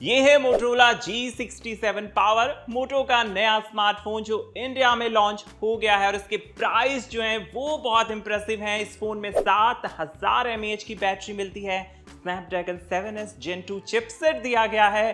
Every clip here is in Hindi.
ये है Motorola G67 पावर, मोटो का नया स्मार्टफोन जो इंडिया में लॉन्च हो गया है और इसके प्राइस जो है वो बहुत इंप्रेसिव हैं। इस फोन में 7000 mAh की बैटरी मिलती है, स्नैपड्रैगन 7S Gen 2 चिपसेट दिया गया है,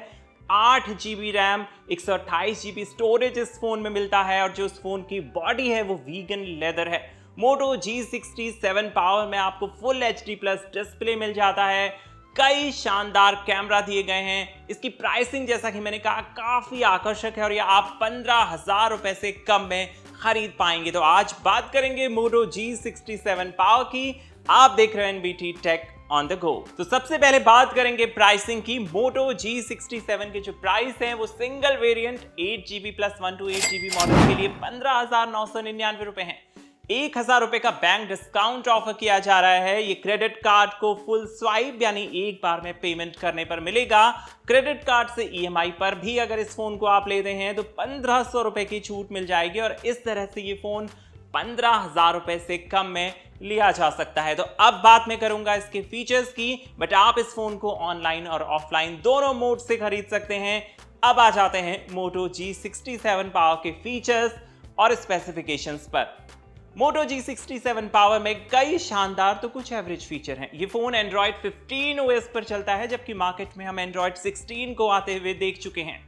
8 GB रैम, 128 GB स्टोरेज इस फोन में मिलता है और जो इस फोन की बॉडी है वो वीगन लेदर है। मोटो G67 पावर में आपको फुल HD प्लस डिस्प्ले मिल जाता है, कई शानदार कैमरा दिए गए हैं। इसकी प्राइसिंग जैसा कि मैंने कहा काफी आकर्षक है और ये आप 15,000 रुपए से कम में खरीद पाएंगे। तो आज बात करेंगे मोटो G67 पावर की। आप देख रहे हैं NBT tech on the go. तो सबसे पहले बात करेंगे प्राइसिंग की। मोटो G67 के जो प्राइस है वो single variant 8GB plus 128GB model के लिए 15,999 रुपए हैं। 1,000 रुपए का बैंक डिस्काउंट ऑफर किया जा रहा है। ये क्रेडिट कार्ड को फुल स्वाइप यानी एक बार में पेमेंट करने पर मिलेगा। क्रेडिट कार्ड से ईएमआई पर भी अगर इस फोन को आप लेते हैं तो 1,500 रुपए की छूट मिल जाएगी और इस तरह से ये फोन 15,000 रुपए से कम में लिया जा सकता है। तो अब बात मैं करूंगा इसके फीचर्स की, बट आप इस फोन को ऑनलाइन और ऑफलाइन दोनों मोड से खरीद सकते हैं। अब आ जाते हैं मोटो G67 पावर के फीचर्स और स्पेसिफिकेशंस पर। मोटो G67 पावर में कई शानदार तो कुछ एवरेज फीचर हैं। ये फोन Android 15 OS पर चलता है, जबकि मार्केट में हम Android 16 को आते हुए देख चुके हैं।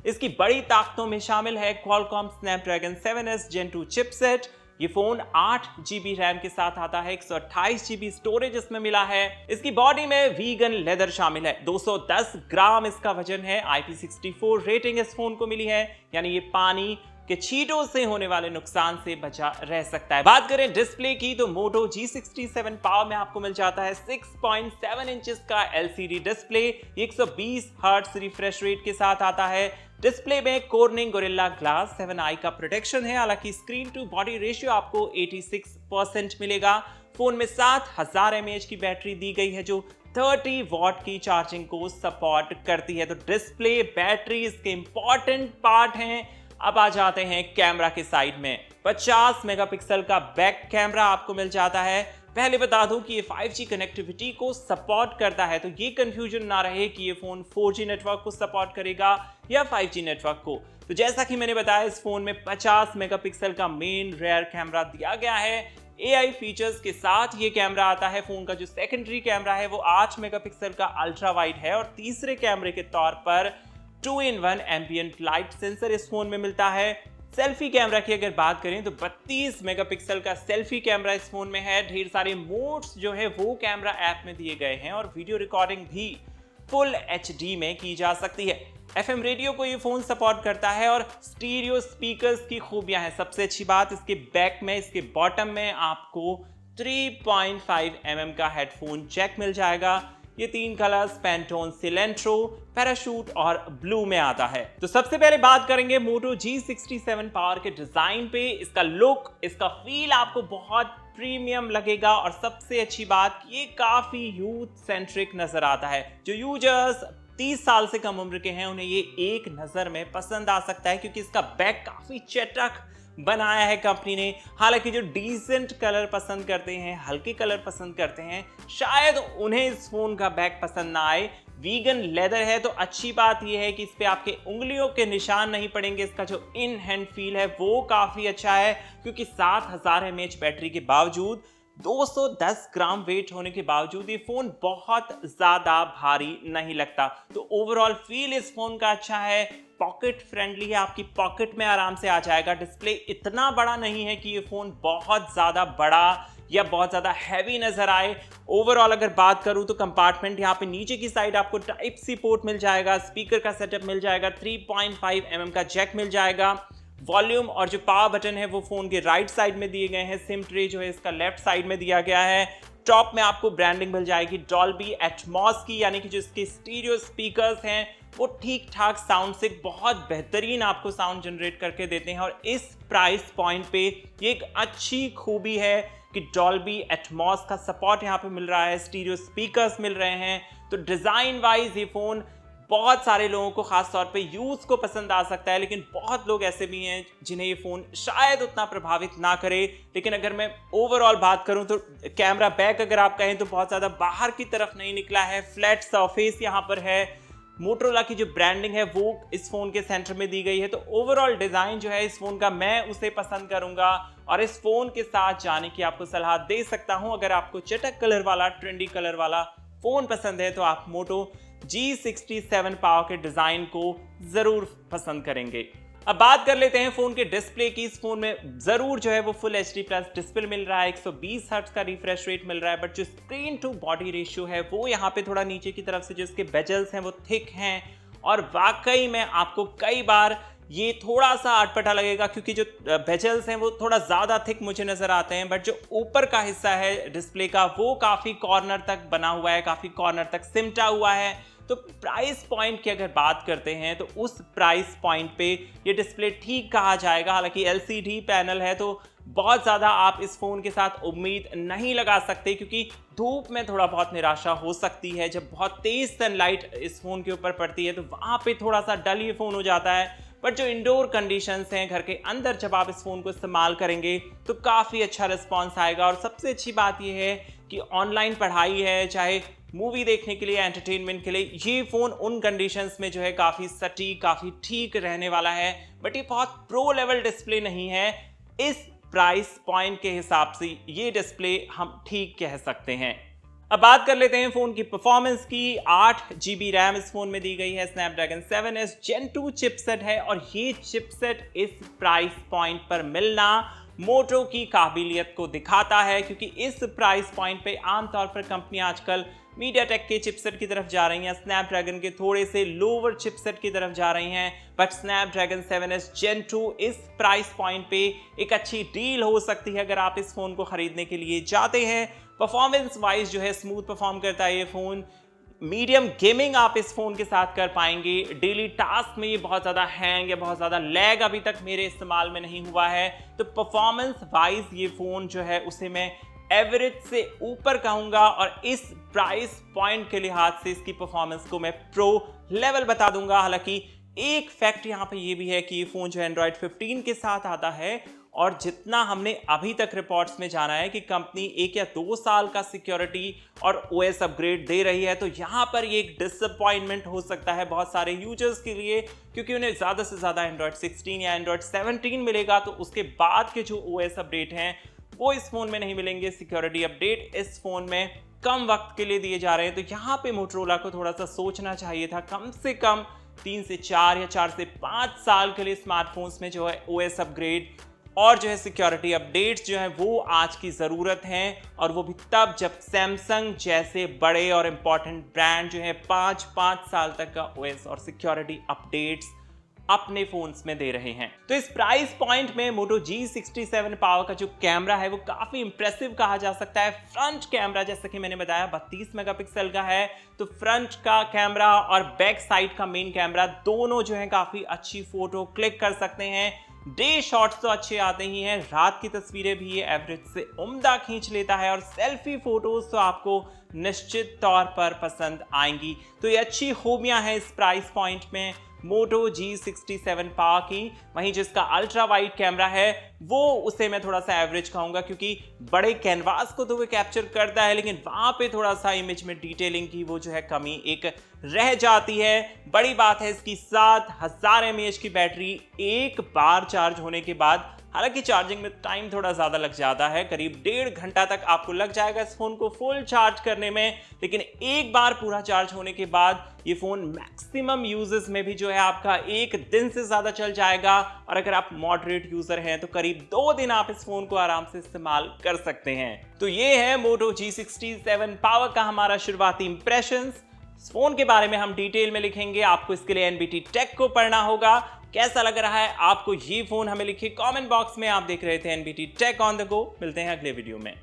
इसकी बड़ी ताकतों में शामिल है Qualcomm Snapdragon 7S Gen 2 chipset. ये फोन 8 GB रैम के साथ आता है, 128 GB स्टोरेज इसमें मिला है। इसकी बॉडी में वीगन लेदर शामिल है, 210 ग्राम इसका वजन है। IP64 रेटिंग इस फोन को मिली है, यानी ये पानी के छींटों से होने वाले नुकसान से बचा रह सकता है। बात करें डिस्प्ले की तो मोटो G67 पावर में आपको मिल जाता है 6.7 इंचेस का LCD display, 120 hertz refresh rate के साथ आता है। डिस्प्ले में कॉर्निंग गोरिल्ला ग्लास 7i का प्रोटेक्शन है। हालांकि स्क्रीन टू बॉडी रेशियो आपको 86% मिलेगा। फोन में 7000 mAh की बैटरी दी गई है जो 30 वॉट की चार्जिंग को सपोर्ट करती है। तो डिस्प्ले, बैटरी इसके इंपॉर्टेंट पार्ट हैं। अब आ जाते हैं कैमरा के साइड में। 50 मेगापिक्सल का बैक कैमरा आपको मिल जाता है। पहले बता दूं कि ये 5G कनेक्टिविटी को सपोर्ट करता है, तो ये कंफ्यूजन ना रहे कि ये फोन 4G नेटवर्क को सपोर्ट करेगा या 5G नेटवर्क को। तो जैसा कि मैंने बताया, इस फोन में 50 मेगापिक्सल का मेन रेयर कैमरा दिया गया है। AI फीचर्स के साथ ये कैमरा आता है। फोन का जो सेकेंडरी कैमरा है वो 8 मेगापिक्सल का अल्ट्रा वाइड है और तीसरे कैमरे के तौर पर 2-in-1 एम्बिएंट लाइट सेंसर इस फोन में मिलता है। सेल्फी कैमरा की अगर बात करें तो 32 मेगापिक्सल का सेल्फी कैमरा इस फोन में है। ढेर सारे मोड्स जो है वो कैमरा ऐप में दिए गए हैं और वीडियो रिकॉर्डिंग भी फुल HD में की जा सकती है। FM रेडियो को ये फोन सपोर्ट करता है और स्टीरियो स्पीकर्स की खूबियां हैं। सबसे अच्छी बात, इसके बैक में, इसके बॉटम में आपको 3.5 mm का हेडफोन जैक मिल जाएगा। ये 3 कलर्स पैंटोन, सिलेंट्रो, पैराशूट और ब्लू में आता है। तो सबसे पहले बात करेंगे मोटो G67 पावर के डिजाइन पे। इसका लुक, इसका फील आपको बहुत प्रीमियम लगेगा और सबसे अच्छी बात, ये काफी यूथ सेंट्रिक नजर आता है। जो यूजर्स 30 साल से कम उम्र के हैं उन्हें ये एक नजर में पसंद आ सकता है, क्योंकि इसका बैक काफी चटक बनाया है कंपनी ने। हालांकि जो डिसेंट कलर पसंद करते हैं, हल्के कलर पसंद करते हैं, शायद उन्हें इस फोन का बैक पसंद ना आए। वीगन लेदर है तो अच्छी बात यह है कि इस पे आपके उंगलियों के निशान नहीं पड़ेंगे। इसका जो इन हैंड फील है वो काफी अच्छा है, क्योंकि 7000 mAh बैटरी के बावजूद, 210 ग्राम वेट होने के बावजूद ये फोन बहुत ज्यादा भारी नहीं लगता। तो ओवरऑल फील इस फोन का अच्छा है। पॉकेट फ्रेंडली है, आपकी पॉकेट में आराम से आ जाएगा। डिस्प्ले इतना बड़ा नहीं है कि ये फोन बहुत ज्यादा बड़ा या बहुत ज्यादा हैवी नजर आए। ओवरऑल अगर बात करूं तो कंपार्टमेंट यहाँ पे नीचे की साइड आपको टाइप सी पोर्ट मिल जाएगा, स्पीकर का सेटअप मिल जाएगा, 3.5 mm का जैक मिल जाएगा। वॉल्यूम और जो पावर बटन है वो फोन के राइट साइड में दिए गए हैं। सिम ट्रे जो है इसका लेफ्ट साइड में दिया गया है। टॉप में आपको ब्रांडिंग मिल जाएगी डॉल्बी एटमॉस की, यानी कि जो इसके स्टीरियो स्पीकर्स हैं वो ठीक ठाक साउंड से बहुत बेहतरीन आपको साउंड जनरेट करके देते हैं। और इस प्राइस पॉइंट पे ये एक अच्छी खूबी है कि डॉल्बी एटमॉस का सपोर्ट यहाँ पे मिल रहा है, स्टीरियो स्पीकर्स मिल रहे हैं। तो डिजाइन वाइज ये फोन बहुत सारे लोगों को खास तौर पे यूथ को पसंद आ सकता है, लेकिन बहुत लोग ऐसे भी हैं जिन्हें ये फोन शायद उतना प्रभावित ना करे। लेकिन अगर मैं ओवरऑल बात करूं तो कैमरा बैक अगर आप कहें तो बहुत ज्यादा बाहर की तरफ नहीं निकला है, फ्लैट सरफेस यहाँ पर है। मोटरोला की जो ब्रांडिंग है वो इस फोन के सेंटर में दी गई है। तो ओवरऑल डिजाइन जो है इस फोन का, मैं उसे पसंद करूंगा और इस फोन के साथ जाने की आपको सलाह दे सकता हूं। अगर आपको चटक कलर वाला, ट्रेंडी कलर वाला फोन पसंद है तो आप मोटो G67 पावर के डिजाइन को जरूर पसंद करेंगे। अब बात कर लेते हैं फोन के डिस्प्ले की। इस फोन में जरूर जो है वो फुल HD प्लस डिस्प्ले मिल रहा है, 120 हर्ट्ज का रिफ्रेश रेट मिल रहा है, बट जो स्क्रीन टू बॉडी रेशियो है वो यहाँ पे थोड़ा नीचे की तरफ से जो इसके बेजल्स हैं वो थिक हैं और वाकई में आपको कई बार ये थोड़ा सा अटपटा लगेगा क्योंकि जो बेजल्स हैं वो थोड़ा ज़्यादा थिक मुझे नज़र आते हैं, बट जो ऊपर का हिस्सा है डिस्प्ले का वो काफ़ी कॉर्नर तक बना हुआ है, काफ़ी कॉर्नर तक सिमटा हुआ है। तो प्राइस पॉइंट की अगर बात करते हैं तो उस प्राइस पॉइंट पे ये डिस्प्ले ठीक कहा जाएगा। हालांकि LCD पैनल है तो बहुत ज़्यादा आप इस फ़ोन के साथ उम्मीद नहीं लगा सकते क्योंकि धूप में थोड़ा बहुत निराशा हो सकती है। जब बहुत तेज़ सनलाइट इस फ़ोन के ऊपर पड़ती है तो वहाँ पे थोड़ा सा डल ये फ़ोन हो जाता है, बट जो इंडोर कंडीशंस हैं घर के अंदर जब आप इस फ़ोन को इस्तेमाल करेंगे तो काफ़ी अच्छा रिस्पॉन्स आएगा। और सबसे अच्छी बात यह है कि ऑनलाइन पढ़ाई है, चाहे मूवी देखने के लिए, एंटरटेनमेंट के लिए, ये फ़ोन उन कंडीशंस में जो है काफ़ी सटीक, काफ़ी ठीक रहने वाला है। बट ये बहुत प्रो लेवल डिस्प्ले नहीं है। इस प्राइस पॉइंट के हिसाब से ये डिस्प्ले हम ठीक कह सकते हैं। अब बात कर लेते हैं फ़ोन की परफॉर्मेंस की। 8 GB रैम इस फ़ोन में दी गई है, स्नैपड्रैगन 7S Gen 2 चिपसेट है और ये चिपसेट इस प्राइस पॉइंट पर मिलना मोटो की काबिलियत को दिखाता है क्योंकि इस प्राइस पॉइंट पे आमतौर पर कंपनी आजकल मीडियाटेक के चिपसेट की तरफ जा रही हैं, स्नैपड्रैगन के थोड़े से लोअर चिपसेट की तरफ जा रही हैं, बट स्नैपड्रैगन 7S Gen 2 इस प्राइस पॉइंट पे एक अच्छी डील हो सकती है अगर आप इस फ़ोन को ख़रीदने के लिए जाते हैं। परफॉर्मेंस वाइज जो है स्मूथ परफॉर्म करता है ये फ़ोन। मीडियम गेमिंग आप इस फ़ोन के साथ कर पाएंगे। डेली टास्क में ये बहुत ज़्यादा हैंग या बहुत ज़्यादा लैग अभी तक मेरे इस्तेमाल में नहीं हुआ है। तो परफॉर्मेंस वाइज ये फ़ोन जो है उसे मैं एवरेज से ऊपर कहूँगा और इस प्राइस पॉइंट के लिहाज से इसकी परफॉर्मेंस को मैं प्रो लेवल बता दूंगा। हालांकि एक फैक्ट यहाँ पे ये भी है कि ये फ़ोन जो एंड्रॉयड 15 के साथ आता है और जितना हमने अभी तक रिपोर्ट्स में जाना है कि कंपनी 1 या 2 साल का सिक्योरिटी और OS अपग्रेड दे रही है, तो यहाँ पर ये एक डिसअपॉइंटमेंट हो सकता है बहुत सारे यूजर्स के लिए क्योंकि उन्हें ज़्यादा से ज़्यादा एंड्रॉयड 16 या एंड्रॉयड 17 मिलेगा, तो उसके बाद के जो OS अपडेट हैं वो इस फ़ोन में नहीं मिलेंगे। सिक्योरिटी अपडेट इस फ़ोन में कम वक्त के लिए दिए जा रहे हैं, तो यहाँ पे मोटरोला को थोड़ा सा सोचना चाहिए था। कम से कम 3 से 4 या 4 से 5 साल के लिए स्मार्टफोन्स में जो है OS अपग्रेड और जो है सिक्योरिटी अपडेट्स जो है वो आज की ज़रूरत है, और वो भी तब जब सैमसंग जैसे बड़े और इम्पॉर्टेंट ब्रांड जो है 5-5 साल तक का OS और सिक्योरिटी अपडेट्स अपने फोन्स में दे रहे हैं। तो इस प्राइस पॉइंट में मोटो G67 पावर का जो कैमरा है वो काफी इंप्रेसिव कहा जा सकता है। फ्रंट कैमरा जैसा कि मैंने बताया 32 मेगापिक्सल का है, तो फ्रंट का कैमरा और बैक साइड का मेन कैमरा दोनों जो है काफी अच्छी फोटो क्लिक कर सकते हैं। डे शॉट्स तो अच्छे आते ही हैं, रात की तस्वीरें भी ये एवरेज से उम्दा खींच लेता है और सेल्फी फोटोज तो आपको निश्चित तौर पर पसंद आएंगी। तो ये अच्छी खूबियां हैं इस प्राइस पॉइंट में मोटो G67 पावर की। वहीं जिसका अल्ट्रा वाइड कैमरा है वो उसे मैं थोड़ा सा एवरेज कहूंगा क्योंकि बड़े कैनवास को तो वो कैप्चर करता है, लेकिन वहां पे थोड़ा सा इमेज में डिटेलिंग की वो जो है कमी एक रह जाती है। बड़ी बात है इसकी 7000 mAh की बैटरी एक बार चार्ज होने के बाद। हालांकि चार्जिंग में टाइम थोड़ा ज़्यादा लग जाता है, करीब 1.5 घंटा तक आपको लग जाएगा इस फ़ोन को फुल चार्ज करने में, लेकिन एक बार पूरा चार्ज होने के बाद ये फ़ोन मैक्सिमम यूजेस में भी जो है आपका 1 दिन से ज़्यादा चल जाएगा, और अगर आप मॉडरेट यूज़र हैं तो करीब 2 दिन आप इस फ़ोन को आराम से इस्तेमाल कर सकते हैं। तो ये है मोटो G67 पावर का हमारा शुरुआती इंप्रेशंस। इस फ़ोन के बारे में हम डिटेल में लिखेंगे, आपको इसके लिए NBT टेक को पढ़ना होगा। कैसा लग रहा है आपको ये फ़ोन, हमें लिखिए कमेंट बॉक्स में। आप देख रहे थे NBT tech on the go. मिलते हैं अगले वीडियो में।